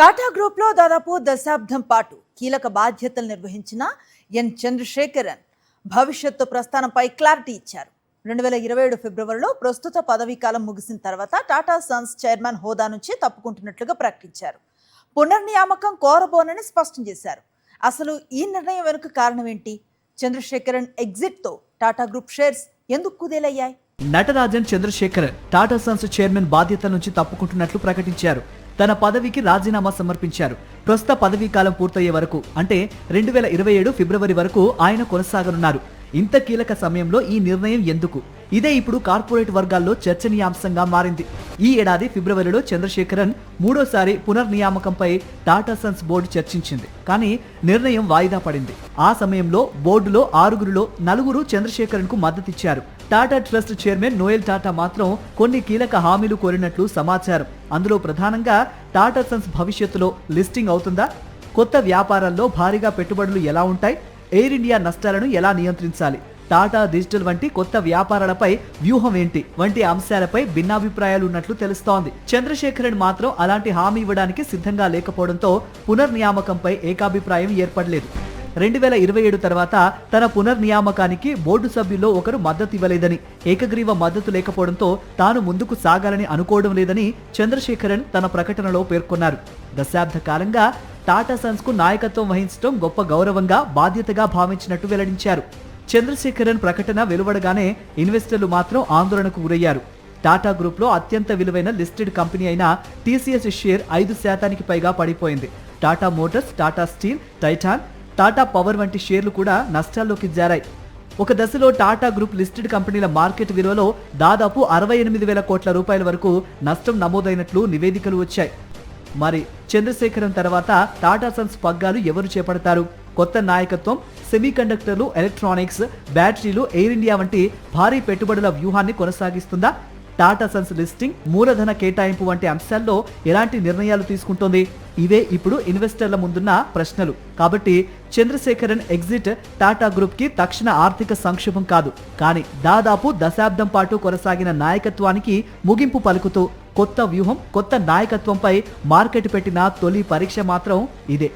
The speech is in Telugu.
టాటా గ్రూప్ లో దాదాపు దశాబ్దం పాటు కీలక బాధ్యతలు నిర్వహించిన ఎన్ చంద్రశేఖరన్ భవిష్యత్తు ప్రస్థానంపై క్లారిటీ ఇచ్చారు. 2027 ఫిబ్రవరిలో ప్రస్తుత పదవీ కాలం ముగిసిన తర్వాత టాటా సన్స్ చైర్మన్ హోదా నుంచి తప్పుకుంటున్నట్లుగా ప్రకటించారు. పునర్నియామకం కోరబోనని స్పష్టం చేశారు. అసలు ఈ నిర్ణయం వెనుక కారణం ఏంటి? చంద్రశేఖరన్ ఎగ్జిట్ తో టాటా గ్రూప్ షేర్స్ ఎందుకు కుదేలయ్యాయి? నటరాజన్ చంద్రశేఖరన్ టాటా సన్స్ చైర్మన్ బాధ్యతల నుంచి తప్పుకుంటున్నట్లు ప్రకటించారు. తన పదవికి రాజీనామా సమర్పించారు. ప్రస్తుత పదవీ కాలం పూర్తయ్యే వరకు అంటే 2027 ఫిబ్రవరి వరకు ఆయన కొనసాగనున్నారు. ఇంత కీలక సమయంలో ఈ నిర్ణయం ఎందుకు? ఇదే ఇప్పుడు కార్పొరేట్ వర్గాల్లో చర్చనీయాంశంగా మారింది. ఈ ఏడాది ఫిబ్రవరిలో చంద్రశేఖరన్ మూడోసారి పునర్నియామకంపై టాటా సన్స్ బోర్డు చర్చించింది. కానీ నిర్ణయం వాయిదా పడింది. ఆ సమయంలో బోర్డులో 6గురిలో 4 చంద్రశేఖరన్ కు మద్దతిచ్చారు. Tata trust chairman Noel Tata మాత్రం కొన్ని కీలక హామీలు కోరినట్లు సమాచారం. అందులో ప్రధానంగా టాటా సన్స్ భవిష్యత్తులో లిస్టింగ్ అవుతుందా, కొత్త వ్యాపారాల్లో భారీగా పెట్టుబడులు ఎలా ఉంటాయి, ఎయిర్ ఇండియా నష్టాలను ఎలా నియంత్రించాలి, టాటా డిజిటల్ వంటి కొత్త వ్యాపారాలపై వ్యూహం ఏంటి వంటి అంశాలపై భిన్నాభిప్రాయాలు ఉన్నట్లు తెలుస్తోంది. చంద్రశేఖరన్ మాత్రం అలాంటి హామీ ఇవ్వడానికి సిద్ధంగా లేకపోవడంతో పునర్నియామకంపై ఏకాభిప్రాయం ఏర్పడలేదు. 2027 తర్వాత తన పునర్నియామకానికి బోర్డు సభ్యుల్లో ఒకరు మద్దతు ఇవ్వలేదని, ఏకగ్రీవ మద్దతు లేకపోవడంతో తాను ముందుకు సాగాలని అనుకోవడం లేదని చంద్రశేఖరన్ తన ప్రకటనలో పేర్కొన్నారు. దశాబ్ద కాలంగా టాటా సన్స్ కు నాయకత్వం వహించడం గొప్ప గౌరవంగా, బాధ్యతగా భావించినట్టు వెల్లడించారు. చంద్రశేఖరన్ ప్రకటన వెలువడగానే ఇన్వెస్టర్లు మాత్రం ఆందోళనకు గురయ్యారు. టాటా గ్రూప్ లో అత్యంత విలువైన లిస్టెడ్ కంపెనీ అయిన టీసీఎస్ షేర్ 5% పైగా పడిపోయింది. Tata Motors, Tata steel, Titan, Tata power వంటి షేర్లు కూడా నష్టాల్లోకి జారాయి. ఒక దశలో టాటా గ్రూప్ లిస్టెడ్ కంపెనీల మార్కెట్ విలువలో దాదాపు 68,000 కోట్ల రూపాయల వరకు నష్టం నమోదైనట్లు నివేదికలు వచ్చాయి. మరి చంద్రశేఖరన్ తర్వాత టాటా సన్స్ పగ్గాలు ఎవరు చేపడతారు? కొత్త నాయకత్వం సెమీకండక్టర్లు, ఎలక్ట్రానిక్స్, బ్యాటరీలు, ఎయిర్ ఇండియా వంటి భారీ పెట్టుబడుల వ్యూహాన్ని కొనసాగిస్తుందా? టాటా సన్స్ లిస్టింగ్, మూలధన కేటాయింపు వంటి అంశాల్లో ఎలాంటి నిర్ణయాలు తీసుకుంటోంది? ఇవే ఇప్పుడు ఇన్వెస్టర్ల ముందున్న ప్రశ్నలు. కాబట్టి చంద్రశేఖరన్ ఎగ్జిట్ టాటా గ్రూప్ కి తక్షణ ఆర్థిక సంక్షోభం కాదు, కానీ దాదాపు దశాబ్దం పాటు కొనసాగిన నాయకత్వానికి ముగింపు పలుకుతూ కొత్త వ్యూహం, కొత్త నాయకత్వంపై మార్కెట్ పెట్టిన తొలి పరీక్ష మాత్రం ఇదే.